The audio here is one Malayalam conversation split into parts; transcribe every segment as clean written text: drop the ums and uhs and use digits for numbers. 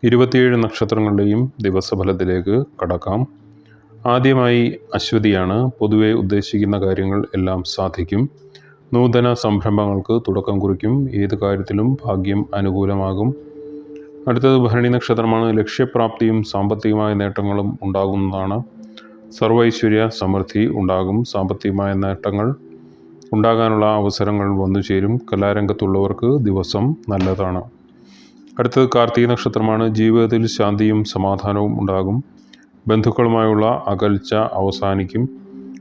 27 നക്ഷത്രങ്ങളുടെയും ദിവസഫലത്തിലേക്ക് കടക്കാം. ആദ്യമായി അശ്വതിയാണ്. പൊതുവെ ഉദ്ദേശിക്കുന്ന കാര്യങ്ങൾ എല്ലാം സാധിക്കും. നൂതന സംരംഭങ്ങൾക്ക് തുടക്കം കുറിക്കും. ഏത് കാര്യത്തിലും ഭാഗ്യം അനുകൂലമാകും. അടുത്തത് ഭരണി നക്ഷത്രമാണ്. ലക്ഷ്യപ്രാപ്തിയും സാമ്പത്തികമായ നേട്ടങ്ങളും ഉണ്ടാകുന്നതാണ്. സർവൈശ്വര്യ സമൃദ്ധി ഉണ്ടാകും. സാമ്പത്തികമായ നേട്ടങ്ങൾ ഉണ്ടാകാനുള്ള അവസരങ്ങൾ വന്നുചേരും. കലാരംഗത്തുള്ളവർക്ക് ദിവസം നല്ലതാണ്. അടുത്തത് കാർത്തിക നക്ഷത്രമാണ്. ജീവിതത്തിൽ ശാന്തിയും സമാധാനവും ഉണ്ടാകും. ബന്ധുക്കളുമായുള്ള അകൽച്ച അവസാനിക്കും.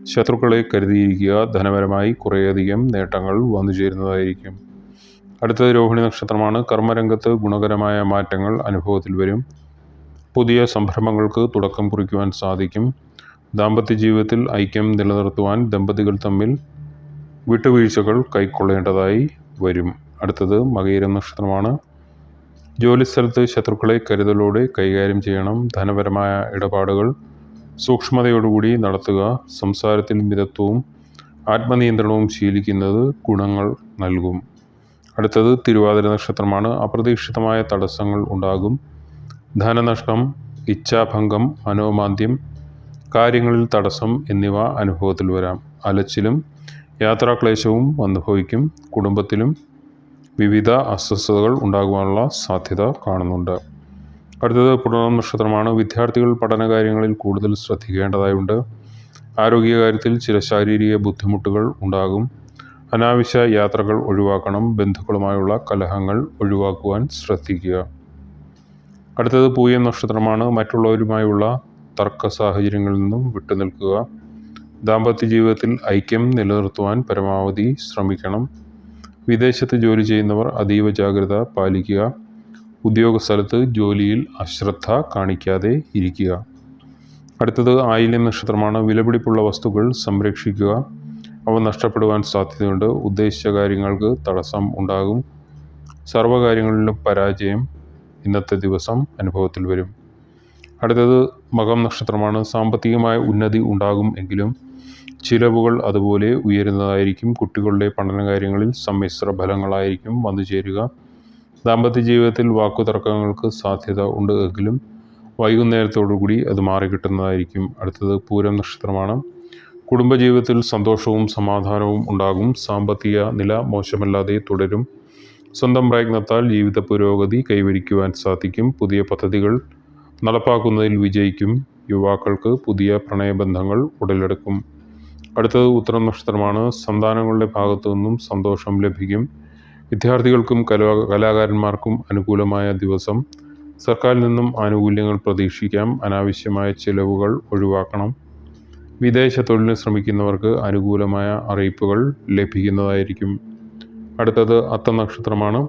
ശത്രുക്കളെ കരുതിയിരിക്കുക. ധനപരമായി കുറേയധികം നേട്ടങ്ങൾ വന്നുചേരുന്നതായിരിക്കും. അടുത്തത് രോഹിണി നക്ഷത്രമാണ്. കർമ്മരംഗത്ത് ഗുണകരമായ മാറ്റങ്ങൾ അനുഭവത്തിൽ വരും. പുതിയ സംരംഭങ്ങൾക്ക് തുടക്കം കുറിക്കുവാൻ സാധിക്കും. ദാമ്പത്യ ജീവിതത്തിൽ ഐക്യം നിലനിർത്തുവാൻ ദമ്പതികൾ തമ്മിൽ വിട്ടുവീഴ്ചകൾ കൈക്കൊള്ളേണ്ടതായി വരും. അടുത്തത് മകയിരം നക്ഷത്രമാണ്. ജോലിസ്ഥലത്ത് ശത്രുക്കളെ കരുതലോടെ കൈകാര്യം ചെയ്യണം. ധനപരമായ ഇടപാടുകൾ സൂക്ഷ്മതയോടുകൂടി നടത്തുക. സംസാരത്തിൽ മിതത്വവും ആത്മനിയന്ത്രണവും ശീലിക്കുന്നത് ഗുണങ്ങൾ നൽകും. അടുത്തത് തിരുവാതിര നക്ഷത്രമാണ്. അപ്രതീക്ഷിതമായ തടസ്സങ്ങൾ ഉണ്ടാകും. ധനനഷ്ടം, ഇച്ഛാഭംഗം, മനോമാന്ദ്യം, കാര്യങ്ങളിൽ തടസ്സം എന്നിവ അനുഭവത്തിൽ വരാം. അലച്ചിലും യാത്രാക്ലേശവും അനുഭവിക്കും. കുടുംബത്തിലും വിവിധ അസ്വസ്ഥതകൾ ഉണ്ടാകുവാനുള്ള സാധ്യത കാണുന്നുണ്ട്. അടുത്തത് പുണർദം നക്ഷത്രമാണ്. വിദ്യാർത്ഥികൾ പഠനകാര്യങ്ങളിൽ കൂടുതൽ ശ്രദ്ധിക്കേണ്ടതായുണ്ട്. ആരോഗ്യകാര്യത്തിൽ ചില ശാരീരിക ബുദ്ധിമുട്ടുകൾ ഉണ്ടാകും. അനാവശ്യ യാത്രകൾ ഒഴിവാക്കണം. ബന്ധുക്കളുമായുള്ള കലഹങ്ങൾ ഒഴിവാക്കുവാൻ ശ്രദ്ധിക്കുക. അടുത്തത് പൂയം നക്ഷത്രമാണ്. മറ്റുള്ളവരുമായുള്ള തർക്ക സാഹചര്യങ്ങളിൽ നിന്നും വിട്ടുനിൽക്കുക. ദാമ്പത്യ ജീവിതത്തിൽ ഐക്യം നിലനിർത്തുവാൻ പരമാവധി ശ്രമിക്കണം. വിദേശത്ത് ജോലി ചെയ്യുന്നവർ അതീവ ജാഗ്രത പാലിക്കുക. ഉദ്യോഗസ്ഥലത്ത് ജോലിയിൽ അശ്രദ്ധ കാണിക്കാതെ ഇരിക്കുക. അടുത്തത് ആയില്യം നക്ഷത്രമാണ്. വിലപിടിപ്പുള്ള വസ്തുക്കൾ സംരക്ഷിക്കുക. അവ നഷ്ടപ്പെടുവാൻ സാധ്യതയുണ്ട്. ഉദ്ദേശിച്ച കാര്യങ്ങൾക്ക് തടസ്സം ഉണ്ടാകും. സർവ്വകാര്യങ്ങളിലും പരാജയം ഇന്നത്തെ ദിവസം അനുഭവത്തിൽ വരും. അടുത്തത് മകം നക്ഷത്രമാണ്. സാമ്പത്തികമായ ഉന്നതി ഉണ്ടാകും എങ്കിലും ചിലവുകൾ അതുപോലെ ഉയരുന്നതായിരിക്കും. കുട്ടികളുടെ പഠനകാര്യങ്ങളിൽ സമ്മിശ്ര ഫലങ്ങളായിരിക്കും വന്നു ചേരുക. ദാമ്പത്യ ജീവിതത്തിൽ വാക്കുതർക്കങ്ങൾക്ക് സാധ്യത ഉണ്ട് എങ്കിലും വൈകുന്നേരത്തോടുകൂടി അത് മാറിക്കിട്ടുന്നതായിരിക്കും. അടുത്തത് പൂരം നക്ഷത്രമാണ്. കുടുംബജീവിതത്തിൽ സന്തോഷവും സമാധാനവും ഉണ്ടാകും. സാമ്പത്തിക നില മോശമല്ലാതെ തുടരും. സ്വന്തം പ്രയത്നത്താൽ ജീവിത പുരോഗതി കൈവരിക്കുവാൻ സാധിക്കും. പുതിയ പദ്ധതികൾ നടപ്പാക്കുന്നതിൽ വിജയിക്കും. യുവാക്കൾക്ക് പുതിയ പ്രണയബന്ധങ്ങൾ ഉടലെടുക്കും. അടുത്തത് ഉത്തരം നക്ഷത്രമാണ്. സന്താനങ്ങളുടെ ഭാഗത്തു നിന്നും സന്തോഷം ലഭിക്കും. വിദ്യാർത്ഥികൾക്കും കലാകാരന്മാർക്കും അനുകൂലമായ ദിവസം. സർക്കാരിൽ നിന്നും ആനുകൂല്യങ്ങൾ പ്രതീക്ഷിക്കാം. അനാവശ്യമായ ചിലവുകൾ ഒഴിവാക്കണം. വിദേശ തൊഴിലിന് ശ്രമിക്കുന്നവർക്ക് അനുകൂലമായ അറിയിപ്പുകൾ ലഭിക്കുന്നതായിരിക്കും. അടുത്തത് അത്തം നക്ഷത്രമാണ്.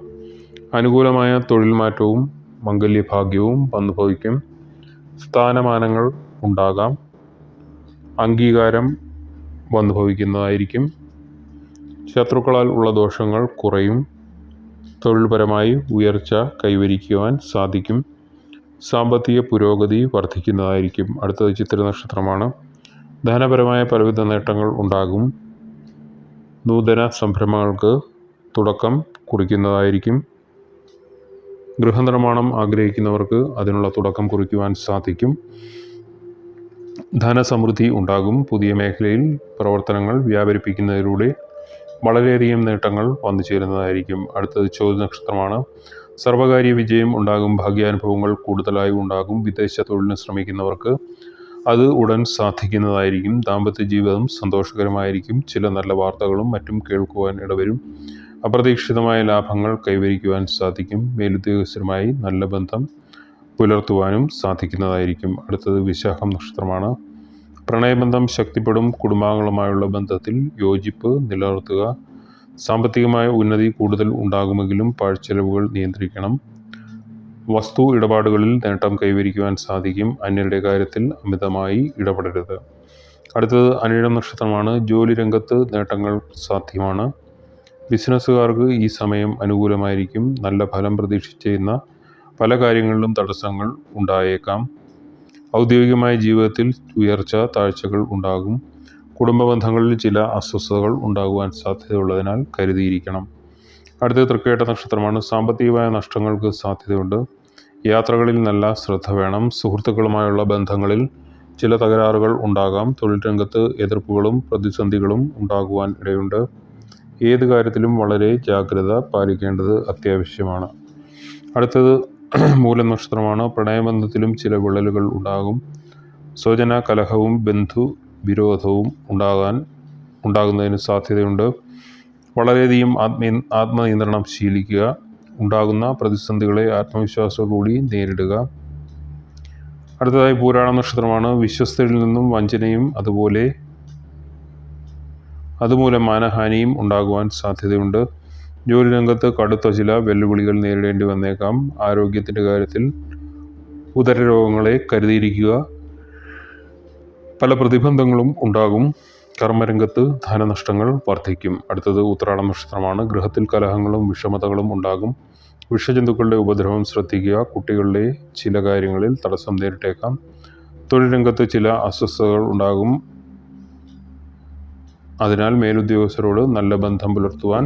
അനുകൂലമായ തൊഴിൽ മാറ്റവും മംഗല്യഭാഗ്യവും വന്നുഭവിക്കും. സ്ഥാനമാനങ്ങൾ ഉണ്ടാകാം. അംഗീകാരം വന്നുഭവിക്കുന്നതായിരിക്കും. ശത്രുക്കളാൽ ഉള്ള ദോഷങ്ങൾ കുറയും. തൊഴിൽപരമായി ഉയർച്ച കൈവരിക്കുവാൻ സാധിക്കും. സാമ്പത്തിക പുരോഗതി വർദ്ധിക്കുന്നതായിരിക്കും. അടുത്തത് ചിത്ര നക്ഷത്രമാണ്. ധനപരമായ പലവിധ നേട്ടങ്ങൾ ഉണ്ടാകും. നൂതന സംരംഭങ്ങൾക്ക് തുടക്കം കുറിക്കുന്നതായിരിക്കും. ഗൃഹനിർമ്മാണം ആഗ്രഹിക്കുന്നവർക്ക് അതിനുള്ള തുടക്കം കുറിക്കുവാൻ സാധിക്കും. ധനസമൃദ്ധി ഉണ്ടാകും. പുതിയ മേഖലയിൽ പ്രവർത്തനങ്ങൾ വ്യാപരിപ്പിക്കുന്നതിലൂടെ വളരെയധികം നേട്ടങ്ങൾ വന്നു ചേരുന്നതായിരിക്കും. അടുത്തത് ചോതി നക്ഷത്രമാണ്. സർവകാര്യ വിജയം ഉണ്ടാകും. ഭാഗ്യാനുഭവങ്ങൾ കൂടുതലായി ഉണ്ടാകും. വിദേശ തൊഴിലിന് ശ്രമിക്കുന്നവർക്ക് അത് ഉടൻ സാധിക്കുന്നതായിരിക്കും. ദാമ്പത്യ ജീവിതം സന്തോഷകരമായിരിക്കും. ചില നല്ല വാർത്തകളും മറ്റും കേൾക്കുവാൻ ഇടവരും. അപ്രതീക്ഷിതമായ ലാഭങ്ങൾ കൈവരിക്കുവാൻ സാധിക്കും. മേലുദ്യോഗസ്ഥരുമായി നല്ല ബന്ധം പുലർത്തുവാനും സാധിക്കുന്നതായിരിക്കും. അടുത്തത് വിശാഖം നക്ഷത്രമാണ്. പ്രണയബന്ധം ശക്തിപ്പെടും. കുടുംബാംഗങ്ങളുമായുള്ള ബന്ധത്തിൽ യോജിപ്പ് നിലനിർത്തുക. സാമ്പത്തികമായ ഉന്നതി കൂടുതൽ ഉണ്ടാകുമെങ്കിലും പാഴ്ചെലവുകൾ നിയന്ത്രിക്കണം. വസ്തു ഇടപാടുകളിൽ നേട്ടം കൈവരിക്കുവാൻ സാധിക്കും. അന്യരുടെ കാര്യത്തിൽ അമിതമായി ഇടപെടരുത്. അടുത്തത് അനിഴം നക്ഷത്രമാണ്. ജോലി രംഗത്ത് നേട്ടങ്ങൾ സാധ്യമാണ്. ബിസിനസ്സുകാർക്ക് ഈ സമയം അനുകൂലമായിരിക്കും. നല്ല ഫലം പ്രതീക്ഷിച്ച് ചെയ്യുന്ന പല കാര്യങ്ങളിലും തടസ്സങ്ങൾ ഉണ്ടായേക്കാം. ഔദ്യോഗികമായ ജീവിതത്തിൽ ഉയർച്ച താഴ്ചകൾ ഉണ്ടാകും. കുടുംബ ബന്ധങ്ങളിൽ ചില അസ്വസ്ഥതകൾ ഉണ്ടാകുവാൻ സാധ്യതയുള്ളതിനാൽ കരുതിയിരിക്കണം. അടുത്ത തൃക്കേട്ട നക്ഷത്രമാണ്. സാമ്പത്തികമായ നഷ്ടങ്ങൾക്ക് സാധ്യതയുണ്ട്. യാത്രകളിൽ നല്ല ശ്രദ്ധ വേണം. സുഹൃത്തുക്കളുമായുള്ള ബന്ധങ്ങളിൽ ചില തകരാറുകൾ ഉണ്ടാകാം. തൊഴിൽ രംഗത്ത് എതിർപ്പുകളും പ്രതിസന്ധികളും ഉണ്ടാകുവാൻ ഇടയുണ്ട്. ഏത് കാര്യത്തിലും വളരെ ജാഗ്രത പാലിക്കേണ്ടത് അത്യാവശ്യമാണ്. അടുത്തത് മൂലം നക്ഷത്രമാണ്. പ്രണയബന്ധത്തിലും ചില വിള്ളലുകൾ ഉണ്ടാകും. സ്വജന കലഹവും ബന്ധു വിരോധവും ഉണ്ടാകുന്നതിന് സാധ്യതയുണ്ട്. വളരെയധികം ആത്മനിയന്ത്രണം ശീലിക്കുക. ഉണ്ടാകുന്ന പ്രതിസന്ധികളെ ആത്മവിശ്വാസത്തോടുകൂടി നേരിടുക. അടുത്തതായി പൂരാട നക്ഷത്രമാണ്. വിശ്വസ്തരിൽ നിന്നും വഞ്ചനയും അതുമൂലം മാനഹാനിയും ഉണ്ടാകുവാൻ സാധ്യതയുണ്ട്. ജോലി രംഗത്ത് കടുത്ത ചില വെല്ലുവിളികൾ നേരിടേണ്ടി വന്നേക്കാം. ആരോഗ്യത്തിൻ്റെ കാര്യത്തിൽ ഉദരരോഗങ്ങളെ കരുതിയിരിക്കുക. പല പ്രതിബന്ധങ്ങളും ഉണ്ടാകും. കർമ്മരംഗത്ത് ധനനഷ്ടങ്ങൾ വർദ്ധിക്കും. അടുത്തത് ഉത്രാട നക്ഷത്രമാണ്. ഗൃഹത്തിൽ കലഹങ്ങളും വിഷമതകളും ഉണ്ടാകും. വിഷജന്തുക്കളുടെ ഉപദ്രവം ശ്രദ്ധിക്കുക. കുട്ടികളുടെ ചില കാര്യങ്ങളിൽ തടസ്സം നേരിട്ടേക്കാം. തൊഴിൽ രംഗത്ത് ചില അസ്വസ്ഥതകൾ ഉണ്ടാകും. അതിനാൽ മേലുദ്യോഗസ്ഥരോട് നല്ല ബന്ധം പുലർത്തുവാൻ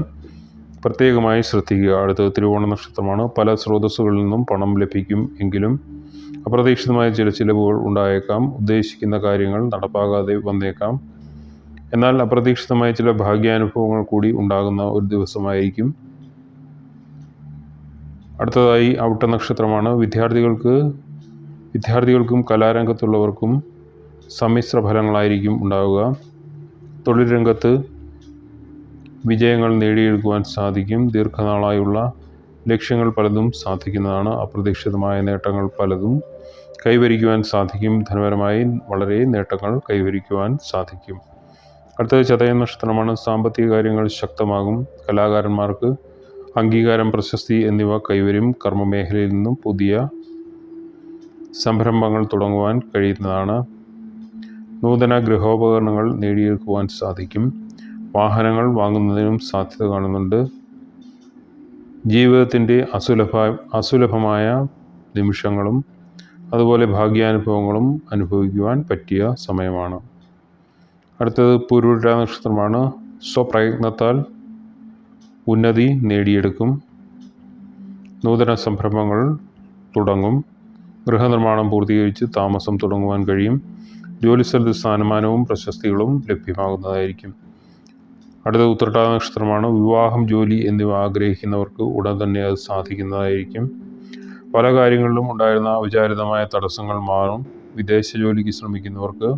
പ്രത്യേകമായി ശ്രദ്ധിക്കുക. അടുത്തത് തിരുവോണ നക്ഷത്രമാണ്. പല സ്രോതസ്സുകളിൽ നിന്നും പണം ലഭിക്കും. എങ്കിലും അപ്രതീക്ഷിതമായ ചില ചിലവുകൾ ഉണ്ടായേക്കാം. ഉദ്ദേശിക്കുന്ന കാര്യങ്ങൾ നടപ്പാകാതെ വന്നേക്കാം. എന്നാൽ അപ്രതീക്ഷിതമായ ചില ഭാഗ്യാനുഭവങ്ങൾ കൂടി ഉണ്ടാകുന്ന ഒരു ദിവസമായിരിക്കും. അടുത്തതായി അവിട്ട നക്ഷത്രമാണ്. വിദ്യാർത്ഥികൾക്കും കലാരംഗത്തുള്ളവർക്കും സമ്മിശ്ര ഫലങ്ങളായിരിക്കും ഉണ്ടാവുക. തൊഴിൽ രംഗത്ത് വിജയങ്ങൾ നേടിയെടുക്കുവാൻ സാധിക്കും. ദീർഘനാളായുള്ള ലക്ഷ്യങ്ങൾ പലതും സാധിക്കുന്നതാണ്. അപ്രതീക്ഷിതമായ നേട്ടങ്ങൾ പലതും കൈവരിക്കുവാൻ സാധിക്കും. ധനപരമായി വളരെ നേട്ടങ്ങൾ കൈവരിക്കുവാൻ സാധിക്കും. അടുത്തത് ചതയ നക്ഷത്രമാണ്. സാമ്പത്തിക കാര്യങ്ങൾ ശക്തമാകും. കലാകാരന്മാർക്ക് അംഗീകാരം, പ്രശസ്തി എന്നിവ കൈവരും. കർമ്മമേഖലയിൽ നിന്നും പുതിയ സംരംഭങ്ങൾ തുടങ്ങുവാൻ കഴിയുന്നതാണ്. നൂതന ഗൃഹോപകരണങ്ങൾ നേടിയെടുക്കുവാൻ സാധിക്കും. വാഹനങ്ങൾ വാങ്ങുന്നതിനും സാധ്യത കാണുന്നുണ്ട്. ജീവിതത്തിൻ്റെ അസുലഭമായ നിമിഷങ്ങളും അതുപോലെ ഭാഗ്യാനുഭവങ്ങളും അനുഭവിക്കുവാൻ പറ്റിയ സമയമാണ്. അടുത്തത് പൂരുരുട നക്ഷത്രമാണ്. സ്വപ്രയത്നത്താൽ ഉന്നതി നേടിയെടുക്കും. നൂതന സംരംഭങ്ങൾ തുടങ്ങും. ഗൃഹനിർമ്മാണം പൂർത്തീകരിച്ച് താമസം തുടങ്ങുവാൻ കഴിയും. ജോലിസ്ഥലത്ത് സ്ഥാനമാനവും പ്രശസ്തികളും ലഭ്യമാകുന്നതായിരിക്കും. അടുത്ത ഉത്രട്ടാ നക്ഷത്രമാണ്. വിവാഹം, ജോലി എന്നിവ ആഗ്രഹിക്കുന്നവർക്ക് ഉടൻ തന്നെ അത് സാധിക്കുന്നതായിരിക്കും. പല കാര്യങ്ങളിലും ഉണ്ടായിരുന്ന അവിചാരിതമായ തടസ്സങ്ങൾ മാറും. വിദേശ ജോലിക്ക് ശ്രമിക്കുന്നവർക്ക്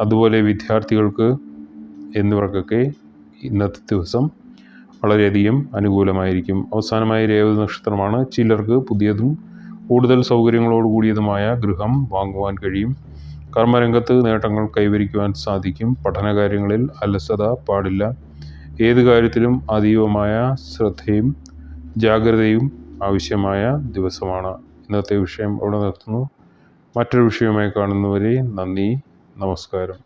അതുപോലെ വിദ്യാർത്ഥികൾക്ക് എന്നിവർക്കൊക്കെ ഇന്നത്തെ ദിവസം വളരെയധികം അനുകൂലമായിരിക്കും. അവസാനമായി രേവതി നക്ഷത്രമാണ്. ചിലർക്ക് പുതിയതും കൂടുതൽ സൗകര്യങ്ങളോട് കൂടിയതുമായ ഗൃഹം വാങ്ങുവാൻ കഴിയും. കർമ്മരംഗത്ത് നേട്ടങ്ങൾ കൈവരിക്കുവാൻ സാധിക്കും. പഠനകാര്യങ്ങളിൽ അലസത പാടില്ല. ഏത് കാര്യത്തിലും അതീവമായ ശ്രദ്ധയും ജാഗ്രതയും ആവശ്യമായ ദിവസമാണ്. ഇന്നത്തെ വിഷയം ഇവിടെ നിർത്തുന്നു. മറ്റൊരു വിഷയവുമായി കാണുന്നവരെ നന്ദി, നമസ്കാരം.